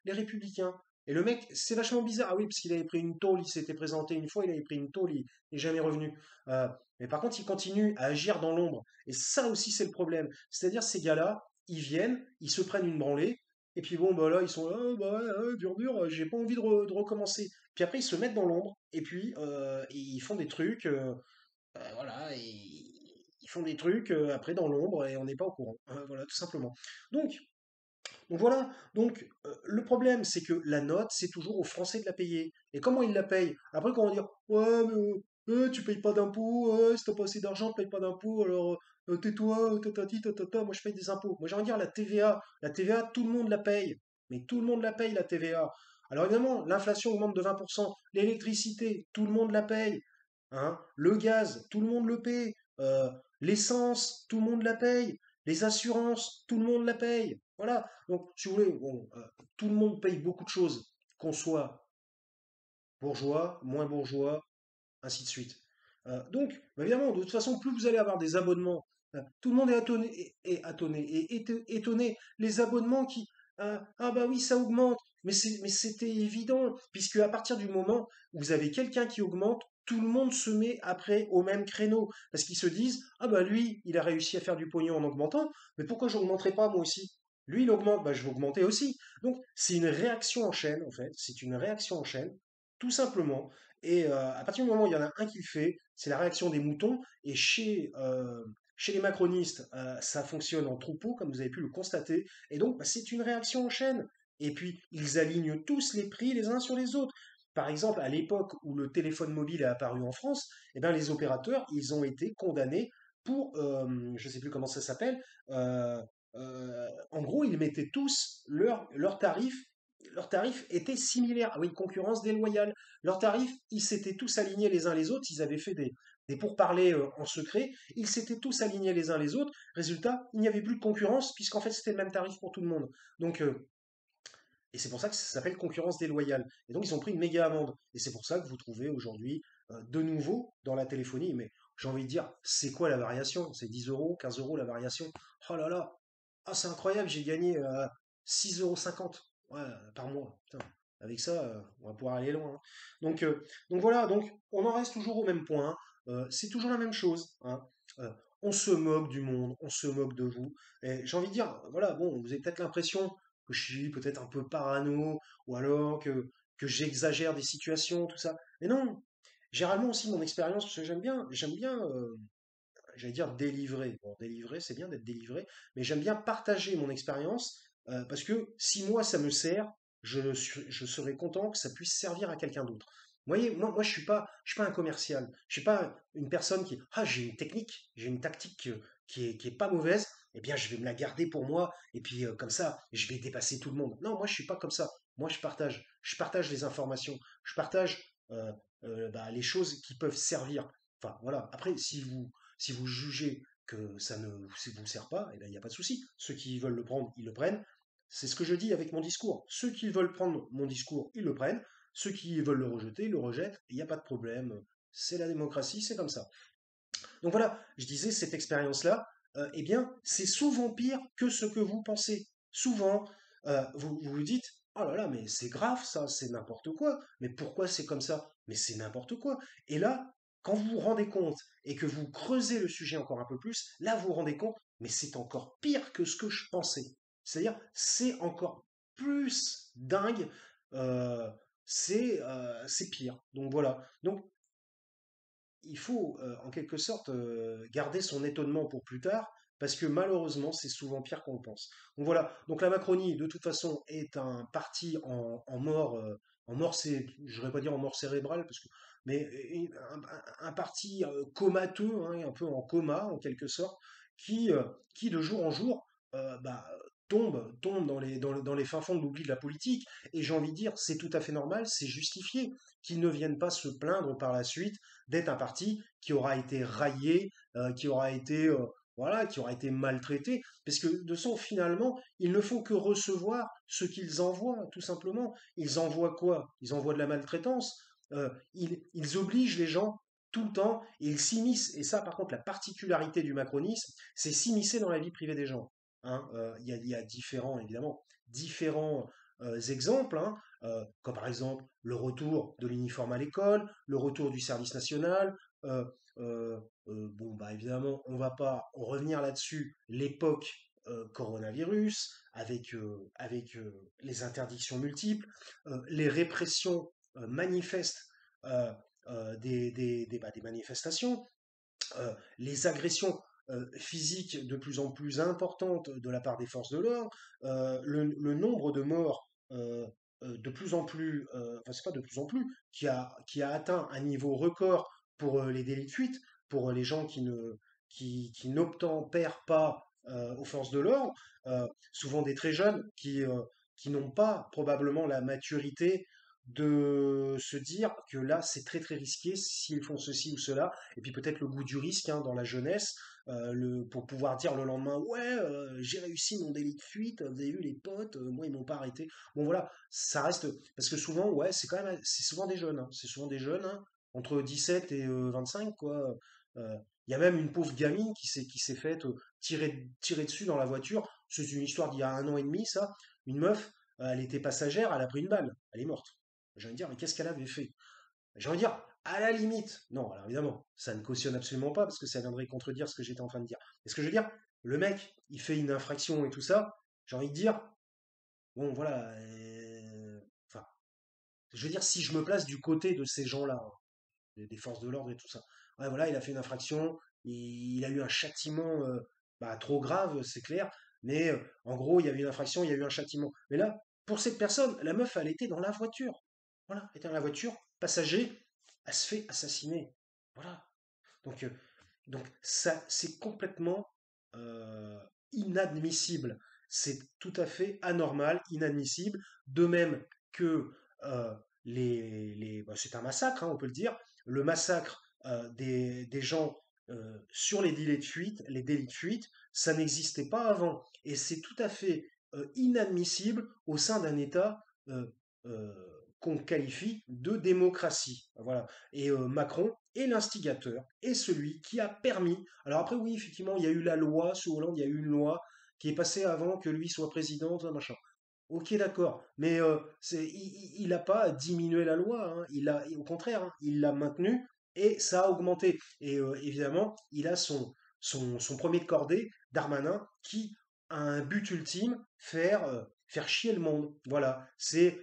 les Républicains. Et le mec, c'est vachement bizarre. Ah oui, parce qu'il avait pris une tôle, il s'était présenté une fois, il avait pris une tôle, il n'est jamais revenu. Euh, mais par contre, il continue à agir dans l'ombre. Et ça aussi, c'est le problème. C'est-à-dire, ces gars-là, ils viennent, ils se prennent une branlée, et puis bon, bah là, ils sont là, ah, bah ouais, dur, dur, j'ai pas envie de recommencer. Puis après, ils se mettent dans l'ombre, et puis ils font des trucs. Voilà, et ils font des trucs après dans l'ombre et on n'est pas au courant. Voilà, tout simplement. Donc, donc voilà, donc le problème c'est que la note c'est toujours aux Français de la payer. Et comment ils la payent? Après quand on va dire ouais mais tu payes pas d'impôts, si t'as pas assez d'argent, tu payes pas d'impôts, alors tais-toi, tatati, tatata, moi je paye des impôts. Moi j'ai envie de dire la TVA tout le monde la paye, mais tout le monde la paye la TVA. Alors évidemment, l'inflation augmente de 20%, l'électricité, tout le monde la paye, hein. Le gaz, tout le monde le paye, l'essence, tout le monde la paye, les assurances, tout le monde la paye. Voilà. Donc, si vous voulez, bon, tout le monde paye beaucoup de choses, qu'on soit bourgeois, moins bourgeois, ainsi de suite. Donc, bah, évidemment, de toute façon, plus vous allez avoir des abonnements, tout le monde est étonné, étonné. Les abonnements qui, ah bah oui, ça augmente, mais c'était évident, puisque à partir du moment où vous avez quelqu'un qui augmente, tout le monde se met après au même créneau, parce qu'ils se disent, ah bah lui, il a réussi à faire du pognon en augmentant, mais pourquoi je n'augmenterai pas moi aussi? Lui, il augmente, bah, je vais augmenter aussi. Donc, c'est une réaction en chaîne, en fait. C'est une réaction en chaîne, tout simplement. Et à partir du moment où il y en a un qui le fait, c'est la réaction des moutons. Et chez les macronistes, ça fonctionne en troupeau, comme vous avez pu le constater. Et donc, bah, c'est une réaction en chaîne. Et puis, ils alignent tous les prix les uns sur les autres. Par exemple, à l'époque où le téléphone mobile est apparu en France, eh ben, les opérateurs, ils ont été condamnés pour, je ne sais plus comment ça s'appelle, en gros, ils mettaient tous leurs tarifs étaient similaires. Ah oui, concurrence déloyale. Leurs tarifs, ils s'étaient tous alignés les uns les autres. Ils avaient fait des pourparlers en secret. Ils s'étaient tous alignés les uns les autres. Résultat, il n'y avait plus de concurrence puisqu'en fait c'était le même tarif pour tout le monde. Donc, et c'est pour ça que ça s'appelle concurrence déloyale. Et donc ils ont pris une méga amende. Et c'est pour ça que vous trouvez aujourd'hui de nouveau dans la téléphonie. Mais j'ai envie de dire, c'est quoi la variation? C'est 10 euros, 15 euros la variation? Oh là là, ah c'est incroyable, j'ai gagné 6,50 € ouais, par mois. Putain, avec ça, on va pouvoir aller loin, hein. Donc, donc voilà, donc on en reste toujours au même point, hein. C'est toujours la même chose, hein. Euh, on se moque du monde, on se moque de vous. Et j'ai envie de dire, voilà, bon, vous avez peut-être l'impression que je suis peut-être un peu parano, ou alors que j'exagère des situations, tout ça. Mais non, généralement aussi mon expérience, parce que j'aime bien j'allais dire délivrer. Bon, délivrer, c'est bien d'être délivré, mais j'aime bien partager mon expérience parce que si moi ça me sert, je serais content que ça puisse servir à quelqu'un d'autre. Vous voyez, moi je suis pas un commercial. Je suis pas une personne qui, ah, j'ai une technique, j'ai une tactique qui est pas mauvaise, eh bien je vais me la garder pour moi et puis comme ça, je vais dépasser tout le monde. Non, moi je suis pas comme ça. Moi je partage les informations, je partage bah, les choses qui peuvent servir. Enfin voilà. Après, si vous jugez que ça ne vous sert pas, eh bien, il n'y a pas de souci. Ceux qui veulent le prendre, ils le prennent. C'est ce que je dis avec mon discours. Ceux qui veulent prendre mon discours, ils le prennent. Ceux qui veulent le rejeter, ils le rejettent. Il n'y a pas de problème. C'est la démocratie, c'est comme ça. Donc voilà, je disais, cette expérience-là, eh bien, c'est souvent pire que ce que vous pensez. Souvent, vous vous dites, oh là là, mais c'est grave ça, c'est n'importe quoi. Mais pourquoi c'est comme ça? Mais c'est n'importe quoi. Et là, quand vous vous rendez compte et que vous creusez le sujet encore un peu plus, là, vous vous rendez compte, mais c'est encore pire que ce que je pensais. C'est-à-dire, c'est encore plus dingue, euh, c'est pire. Donc voilà. Donc il faut en quelque sorte garder son étonnement pour plus tard, parce que malheureusement, c'est souvent pire qu'on le pense. Donc voilà, donc la Macronie, de toute façon, est un parti en mort, je ne vais pas dire en mort cérébrale, mais un parti comateux, hein, un peu en coma en quelque sorte, qui de jour en jour bah, tombe dans les fins fonds de l'oubli de la politique. Et j'ai envie de dire, c'est tout à fait normal, c'est justifié qu'ils ne viennent pas se plaindre par la suite d'être un parti qui aura été raillé, qui aura été voilà, qui aura été maltraité, parce que de son finalement, ils ne font que recevoir ce qu'ils envoient, tout simplement. Ils envoient quoi? Ils envoient de la maltraitance. Ils obligent les gens. tout le temps, et il s'immisce, et ça par contre la particularité du macronisme, c'est s'immiscer dans la vie privée des gens. Hein. Il y a différents, évidemment, différents exemples, hein, comme par exemple le retour de l'uniforme à l'école, le retour du service national. euh, bon, bah évidemment, on va pas revenir là-dessus. L'époque coronavirus, avec les interdictions multiples, les répressions manifestes euh, des manifestations, les agressions physiques de plus en plus importantes de la part des forces de l'ordre, le nombre de morts de plus en plus, enfin c'est pas de plus en plus, qui a atteint un niveau record pour les délits de fuite, pour les gens qui n'obtempèrent pas aux forces de l'ordre, souvent des très jeunes qui n'ont pas probablement la maturité de se dire que là c'est très très risqué s'ils font ceci ou cela, et puis peut-être le goût du risque, hein, dans la jeunesse, pour pouvoir dire le lendemain, ouais, j'ai réussi mon délit de fuite, vous avez vu les potes, moi ils m'ont pas arrêté. Bon voilà, ça reste, parce que souvent, ouais, c'est quand même, c'est souvent des jeunes, hein, c'est souvent des jeunes, hein, entre 17 et 25, quoi. Euh, Il y a même une pauvre gamine qui s'est faite tirer dessus dans la voiture. C'est une histoire d'il y a 1 an et demi, ça. Une meuf, elle était passagère, elle a pris une balle, elle est morte. J'ai envie de dire, mais qu'est-ce qu'elle avait fait? J'ai envie de dire, à la limite, non, alors évidemment, ça ne cautionne absolument pas parce que ça viendrait contredire ce que j'étais en train de dire. Mais ce que je veux dire, le mec, il fait une infraction et tout ça, j'ai envie de dire, bon, voilà, enfin, je veux dire, si je me place du côté de ces gens-là, hein, des forces de l'ordre et tout ça, ouais, voilà, il a fait une infraction, il a eu un châtiment bah, trop grave, c'est clair, mais en gros, il y a eu une infraction, il y a eu un châtiment. Mais là, pour cette personne, la meuf, elle était dans la voiture. Voilà, elle était dans la voiture, passager, elle se fait assassiner. Voilà. Donc, euh, donc ça, c'est complètement euh, inadmissible. C'est tout à fait anormal, inadmissible. De même que euh, bah, c'est un massacre, hein, on peut le dire. Le massacre des gens sur les délits de fuite, ça n'existait pas avant. Et c'est tout à fait inadmissible au sein d'un État euh, euh, qu'on qualifie de démocratie. Voilà. Et Macron est l'instigateur, est celui qui a permis. Alors après, oui, effectivement, il y a eu la loi, sous Hollande, il y a eu une loi qui est passée avant que lui soit président, ça, machin. Ok, d'accord, mais il n'a pas diminué la loi, hein. Au contraire, hein, il l'a maintenue et ça a augmenté. Et évidemment, il a son premier de cordée, Darmanin, qui a un but ultime, faire chier le monde. Voilà, c'est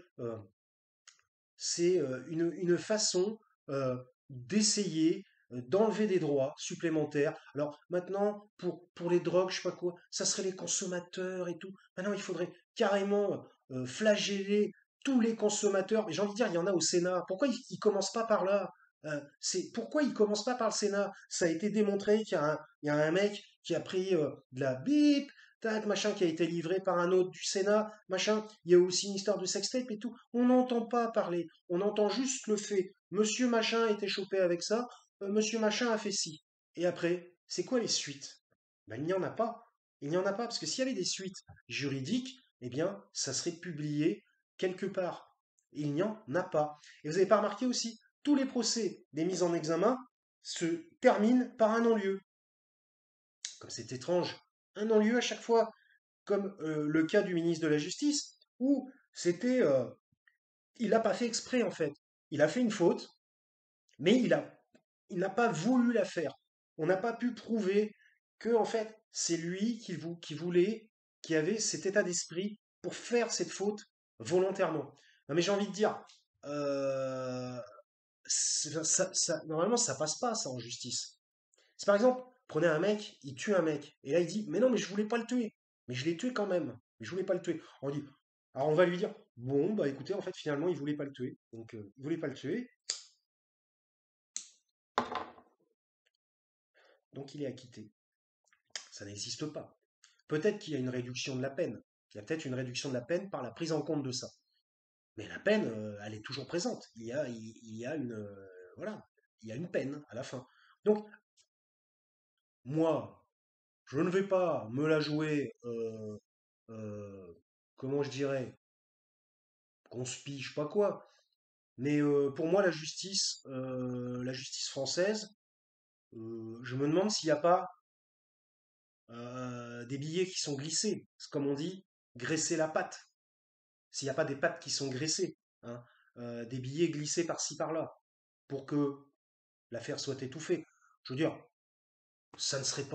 une façon d'essayer d'enlever des droits supplémentaires. Alors maintenant, pour les drogues, je sais pas quoi, ça serait les consommateurs et tout. Maintenant, il faudrait carrément flageller tous les consommateurs. Mais j'ai envie de dire, il y en a au Sénat. Pourquoi ils commencent pas par là? Pourquoi ils commencent pas par le Sénat? Ça a été démontré qu'il y a un mec qui a pris de la bip, tac, machin, qui a été livré par un autre du Sénat, machin. Il y a aussi une histoire de sextape et tout. On n'entend pas parler, on entend juste le fait. Monsieur machin a été chopé avec ça, monsieur machin a fait ci. Et après, c'est quoi les suites? Ben, il n'y en a pas. Il n'y en a pas, parce que s'il y avait des suites juridiques, eh bien, ça serait publié quelque part. Il n'y en a pas. Et vous n'avez pas remarqué aussi, tous les procès des mises en examen se terminent par un non-lieu. Comme c'est étrange, un non-lieu à chaque fois, comme le cas du ministre de la Justice, où il n'a pas fait exprès en fait. Il a fait une faute, mais il n'a pas voulu la faire. On n'a pas pu prouver que en fait c'est lui qui voulait, qui avait cet état d'esprit pour faire cette faute volontairement. Non, mais j'ai envie de dire, euh, normalement ça passe pas ça en justice. C'est par exemple, prenez un mec, il tue un mec, et là il dit, mais non, mais je voulais pas le tuer, mais je l'ai tué quand même, mais je voulais pas le tuer. On dit, alors on va lui dire, bon, bah écoutez, en fait finalement il voulait pas le tuer, donc il voulait pas le tuer, donc il est acquitté. Ça n'existe pas. Peut-être qu'il y a une réduction de la peine, il y a peut-être une réduction de la peine par la prise en compte de ça. Mais la peine, elle est toujours présente. Il y a une, voilà, il y a une peine à la fin. Donc moi, je ne vais pas me la jouer, euh, comment je dirais, conspi, je sais pas quoi. Mais pour moi, la justice française, je me demande s'il n'y a pas des billets qui sont glissés. C'est comme on dit, graisser la pâte. S'il n'y a pas des pâtes qui sont graissées, hein, des billets glissés par-ci par-là, pour que l'affaire soit étouffée. Je veux dire, ça ne serait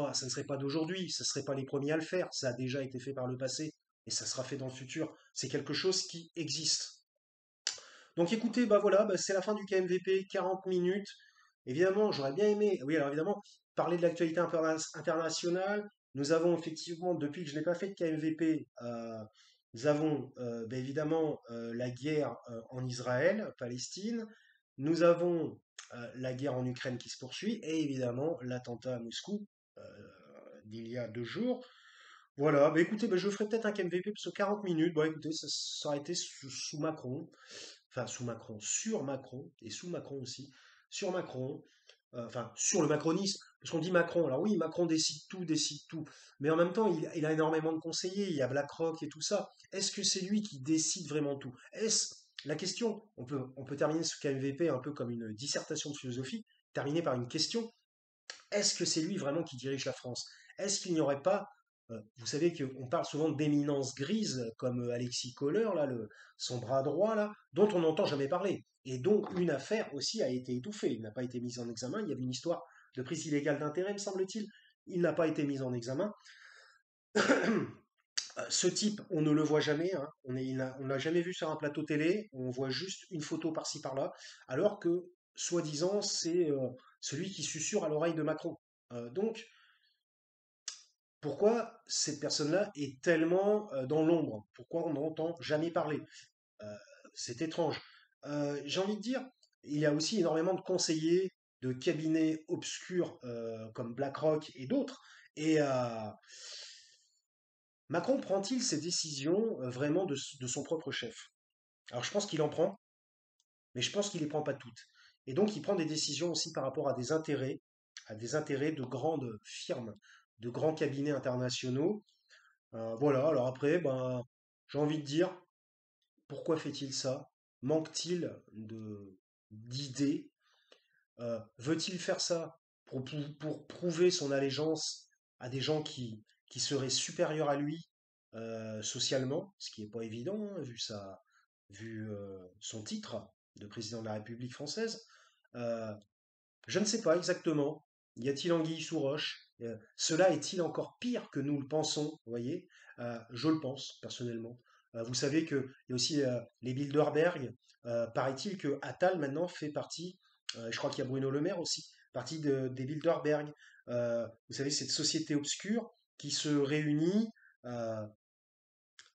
pas d'aujourd'hui, ça ne serait pas les premiers à le faire, ça a déjà été fait par le passé et ça sera fait dans le futur. C'est quelque chose qui existe. Donc écoutez, bah voilà, bah c'est la fin du KMVP, 40 minutes. Évidemment, j'aurais bien aimé, oui alors évidemment, parler de l'actualité internationale. Nous avons effectivement, depuis que je n'ai pas fait de KMVP, nous avons bah, évidemment la guerre en Israël, Palestine. Nous avons la guerre en Ukraine qui se poursuit et évidemment l'attentat à Moscou euh, d'il y a 2 jours. Voilà, bah écoutez, bah, je ferai peut-être un KMVP parce que 40 minutes, bon écoutez, ça aurait été sous Macron, enfin sous Macron, sur Macron, et sous Macron aussi, sur Macron, enfin sur le macronisme, parce qu'on dit Macron, alors oui, Macron décide tout, mais en même temps, il a énormément de conseillers, il y a BlackRock et tout ça. Est-ce que c'est lui qui décide vraiment tout? Est-ce la question, on peut terminer ce KMVP un peu comme une dissertation de philosophie, terminer par une question, est-ce que c'est lui vraiment qui dirige la France? Est-ce qu'il n'y aurait pas, vous savez qu'on parle souvent d'éminence grise, comme Alexis Kohler, là, son bras droit, là, dont on n'entend jamais parler, et dont une affaire aussi a été étouffée. Il n'a pas été mis en examen, il y avait une histoire de prise illégale d'intérêt, me semble-t-il. Il n'a pas été mis en examen. Ce type, on ne le voit jamais, hein. On l'a jamais vu sur un plateau télé, on voit juste une photo par-ci par-là, alors que, soi-disant, c'est celui qui susurre à l'oreille de Macron. Donc, pourquoi cette personne-là est tellement dans l'ombre? Pourquoi on n'entend jamais parler? Euh, c'est étrange. J'ai envie de dire, il y a aussi énormément de conseillers de cabinets obscurs comme BlackRock et d'autres. Et Macron prend-il ses décisions vraiment de son propre chef? Alors je pense qu'il en prend, mais je pense qu'il ne les prend pas toutes. Et donc il prend des décisions aussi par rapport à des intérêts de grandes firmes, de grands cabinets internationaux. Voilà, alors après, ben, j'ai envie de dire, pourquoi fait-il ça? Manque-t-il d'idées? Veut-il faire ça pour prouver son allégeance à des gens qui seraient supérieurs à lui socialement, ce qui n'est pas évident, hein, vu son titre de président de la République française? Euh, je ne sais pas exactement. Y a-t-il anguille sous roche? Cela est-il encore pire que nous le pensons? Vous voyez. Je le pense personnellement. Vous savez qu'il y a aussi les Bilderberg. Paraît-il que Attal maintenant fait partie, je crois qu'il y a Bruno Le Maire aussi, partie des Bilderberg. Vous savez, cette société obscure qui se réunit euh,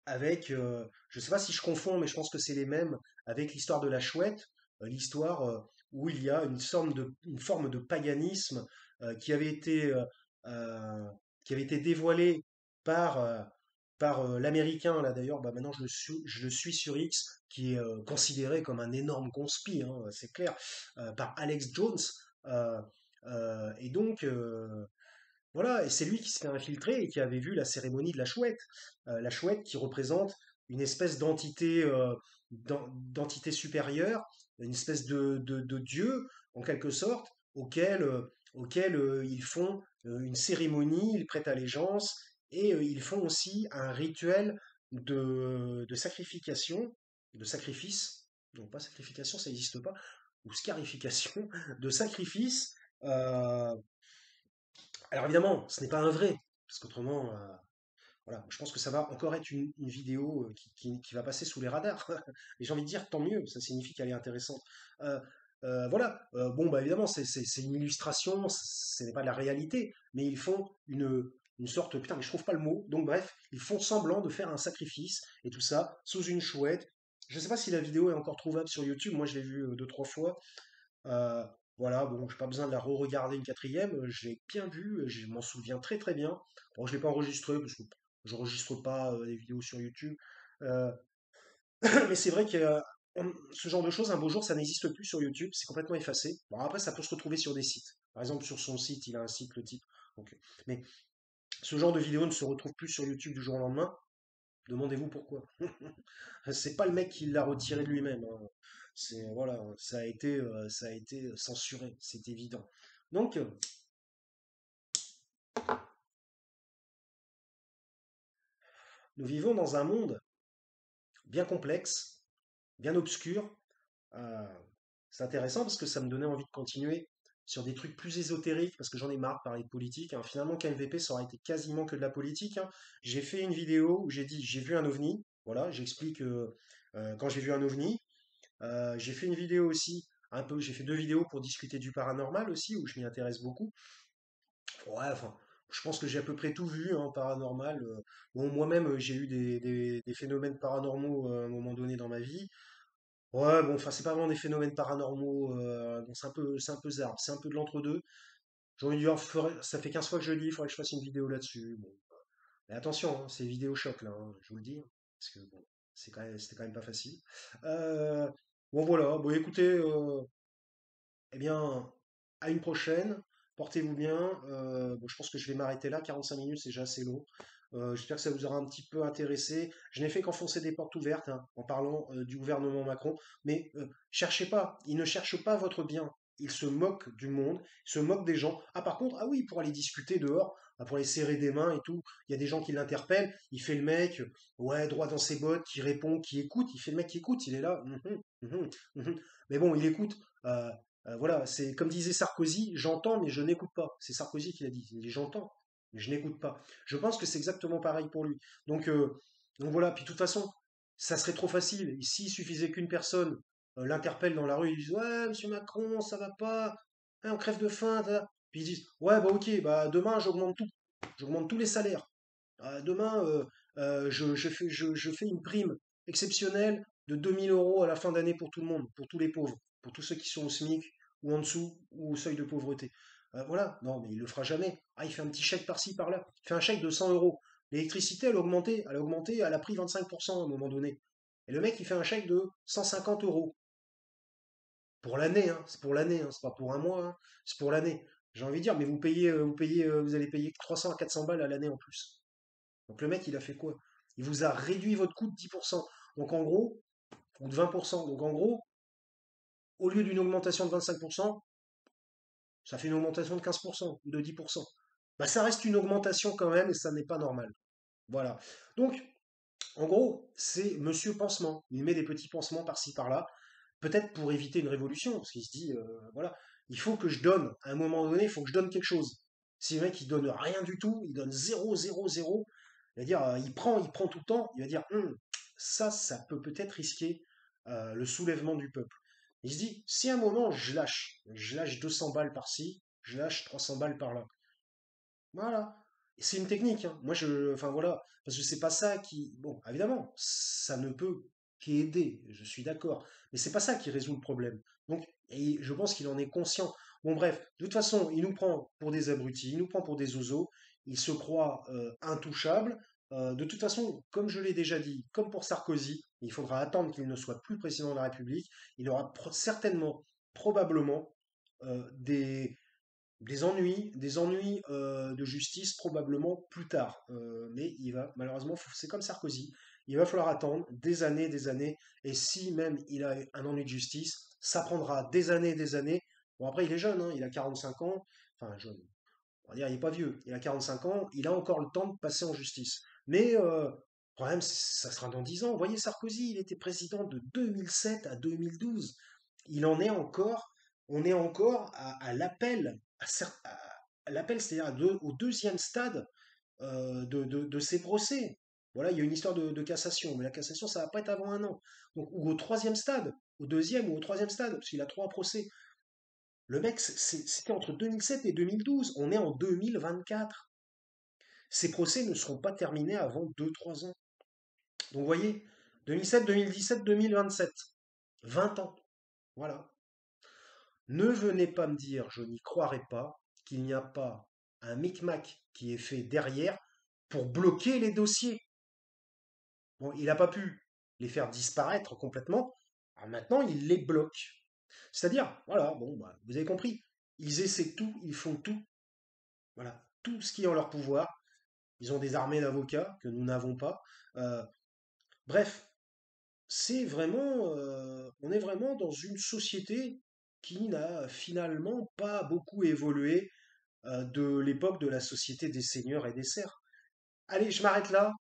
avec, je ne sais pas si je confonds, mais je pense que c'est les mêmes, avec l'histoire de la chouette, l'histoire où il y a une forme de paganisme euh, qui avait été, euh, euh, qui avait été dévoilée par, l'Américain, là d'ailleurs, bah, maintenant je le suis sur X, qui est considéré comme un énorme conspi, hein, c'est clair, par Alex Jones. euh, et donc, voilà, et c'est lui qui s'était infiltré et qui avait vu la cérémonie de la chouette qui représente une espèce d'entité supérieure, une espèce de dieu, en quelque sorte, auquel ils font une cérémonie, ils prêtent allégeance, et ils font aussi un rituel de sacrification, de sacrifice, non pas sacrification, ça n'existe pas, ou scarification, de sacrifice, euh, alors évidemment, ce n'est pas un vrai, parce qu'autrement, voilà, je pense que ça va encore être une vidéo qui va passer sous les radars. Et j'ai envie de dire, tant mieux, ça signifie qu'elle est intéressante. Euh, voilà, bon, bah évidemment, c'est une illustration, ce n'est pas la réalité, mais ils font une sorte, putain, mais je trouve pas le mot, donc bref, ils font semblant de faire un sacrifice, et tout ça, sous une chouette. Je sais pas si la vidéo est encore trouvable sur YouTube, moi je l'ai vue 2, 3 fois. Euh, voilà, bon, j'ai pas besoin de la re-regarder une quatrième, je l'ai bien vue, je m'en souviens très très bien. Bon, je l'ai pas enregistré parce que j'enregistre pas les vidéos sur YouTube. Euh, mais c'est vrai que ce genre de choses, un beau jour, ça n'existe plus sur YouTube, c'est complètement effacé. Bon, après, ça peut se retrouver sur des sites. Par exemple, sur son site, il a un site, le type. Donc, mais ce genre de vidéo ne se retrouve plus sur YouTube du jour au lendemain. Demandez-vous pourquoi. C'est pas le mec qui l'a retiré de lui-même, hein. C'est voilà, ça a été censuré, c'est évident. Donc, nous vivons dans un monde bien complexe, bien obscur. Euh, c'est intéressant parce que ça me donnait envie de continuer sur des trucs plus ésotériques parce que j'en ai marre de parler de politique, hein. Finalement, KMVP, ça aurait été quasiment que de la politique, hein. J'ai fait une vidéo où j'ai dit j'ai vu un ovni. Voilà, j'explique quand j'ai vu un ovni. J'ai fait une vidéo aussi, un peu, j'ai fait deux vidéos pour discuter du paranormal aussi, où je m'y intéresse beaucoup. Ouais, enfin, je pense que j'ai à peu près tout vu, hein, paranormal. Bon, moi-même, j'ai eu des phénomènes paranormaux à un moment donné dans ma vie. Ouais, bon, enfin, c'est pas vraiment des phénomènes paranormaux, bon, c'est un peu zarbe, c'est un peu de l'entre-deux. J'ai envie de dire, ça fait 15 fois que je le dis, il faudrait que je fasse une vidéo là-dessus. Bon. Mais attention, hein, c'est vidéo choc là, hein, je vous le dis, hein, parce que bon, c'était quand même pas facile. Euh, bon voilà, bon écoutez, eh bien, à une prochaine. Portez-vous bien. Bon, je pense que je vais m'arrêter là. 45 minutes, c'est déjà assez long. J'espère que ça vous aura un petit peu intéressé. Je n'ai fait qu'enfoncer des portes ouvertes, hein, en parlant du gouvernement Macron. Mais cherchez pas. Ils ne cherchent pas votre bien. Ils se moquent du monde, ils se moquent des gens. Ah, par contre, ah oui, pour aller discuter dehors, pour aller serrer des mains et tout, il y a des gens qui l'interpellent. Il fait le mec, ouais, droit dans ses bottes, qui répond, qui écoute. Il fait le mec qui écoute. Il est là. Mais bon, il écoute. euh, voilà, c'est comme disait Sarkozy, j'entends mais je n'écoute pas. C'est Sarkozy qui l'a dit. Il dit j'entends mais je n'écoute pas. Je pense que c'est exactement pareil pour lui. Donc, euh, donc voilà, puis de toute façon, ça serait trop facile. S'il suffisait qu'une personne l'interpelle dans la rue, ils disent ouais, monsieur Macron, ça va pas, hein, on crève de faim. Puis ils disent ouais, bah ok, bah demain j'augmente tout. J'augmente tous les salaires. Demain, je fais une prime exceptionnelle de 2 000 € à la fin d'année pour tout le monde, pour tous les pauvres, pour tous ceux qui sont au SMIC ou en dessous ou au seuil de pauvreté. Voilà, non, mais il le fera jamais. Ah, il fait un petit chèque par-ci, par-là. Il fait un chèque de 100 euros. L'électricité, elle a augmenté, elle a pris 25% à un moment donné. Et le mec, il fait un chèque de 150 euros. Pour l'année, hein, c'est pour l'année, hein, c'est pas pour un mois, hein, c'est pour l'année. J'ai envie de dire, mais vous allez payer 300 à 400 balles à l'année en plus. Donc le mec, il a fait quoi? Il vous a réduit votre coût de 10%. Donc en gros, ou de 20%. Donc en gros, au lieu d'une augmentation de 25%, ça fait une augmentation de 15% ou de 10%. Bah, ça reste une augmentation quand même et ça n'est pas normal. Voilà. Donc, en gros, c'est Monsieur Pansement. Il met des petits pansements par-ci par-là, peut-être pour éviter une révolution, parce qu'il se dit, voilà, il faut que je donne, à un moment donné, il faut que je donne quelque chose. Si le mec il donne rien du tout, il donne zéro, zéro, zéro, il va dire, il prend tout le temps, il va dire, ça peut-être risquer le soulèvement du peuple. Il se dit, si à un moment je lâche 200 balles par-ci, je lâche 300 balles par-là. Voilà. Et c'est une technique, hein. Moi, enfin voilà, parce que c'est pas ça qui, bon, évidemment, ça ne peut qu'aider, je suis d'accord, mais c'est pas ça qui résout le problème. Donc, et je pense qu'il en est conscient. Bon, bref, de toute façon, il nous prend pour des abrutis, il nous prend pour des oiseaux, il se croit intouchable. De toute façon, comme je l'ai déjà dit, comme pour Sarkozy, il faudra attendre qu'il ne soit plus président de la République. Il aura certainement, probablement, des des ennuis de justice probablement plus tard. Mais il va, malheureusement, c'est comme Sarkozy, il va falloir attendre des années, et si même il a un ennui de justice, ça prendra des années. Bon, après, il est jeune, hein, il a 45 ans, enfin, jeune, on va dire, il n'est pas vieux, il a 45 ans, il a encore le temps de passer en justice. Mais le problème, ça sera dans 10 ans. Vous voyez, Sarkozy, il était président de 2007 à 2012. Il en est encore, on est encore à l'appel, à l'appel, c'est-à-dire au deuxième stade de ces procès. Voilà, il y a une histoire de cassation, mais la cassation, ça va pas être avant un an. Donc, ou au troisième stade, au deuxième ou au troisième stade, parce qu'il a trois procès. Le mec, c'était entre 2007 et 2012. On est en 2024. Ces procès ne seront pas terminés avant 2 3 ans. Donc vous voyez, 2007, 2017, 2027. 20 ans. Voilà. Ne venez pas me dire, je n'y croirai pas, qu'il n'y a pas un micmac qui est fait derrière pour bloquer les dossiers. Bon, il n'a pas pu les faire disparaître complètement. Alors maintenant, il les bloque. C'est-à-dire, voilà, bon, bah, vous avez compris. Ils essaient tout, ils font tout. Voilà, tout ce qui est en leur pouvoir Ils ont des armées d'avocats que nous n'avons pas. Euh, bref, on est vraiment dans une société qui n'a finalement pas beaucoup évolué de l'époque de la société des seigneurs et des serfs. Allez, je m'arrête là.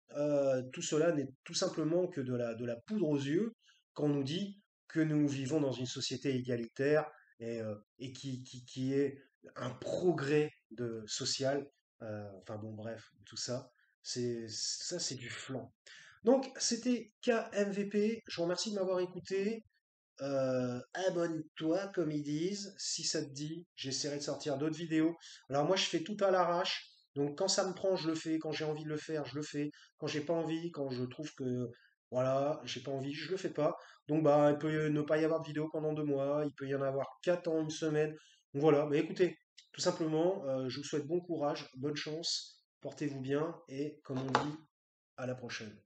Tout cela n'est tout simplement que de la poudre aux yeux quand on nous dit que nous vivons dans une société égalitaire et qui est un progrès social. Enfin bon, bref, tout ça, c'est du flan. Donc, c'était KMVP. Je vous remercie de m'avoir écouté. Abonne-toi, comme ils disent, si ça te dit. J'essaierai de sortir d'autres vidéos. Alors moi, je fais tout à l'arrache. Donc quand ça me prend, je le fais. Quand j'ai envie de le faire, je le fais. Quand j'ai pas envie, quand je trouve que voilà, j'ai pas envie, je le fais pas. Donc bah, il peut ne pas y avoir de vidéo pendant 2 mois. Il peut y en avoir 4 en une semaine. Donc voilà. Bah écoutez, tout simplement, je vous souhaite bon courage, bonne chance, portez-vous bien et comme on dit, à la prochaine.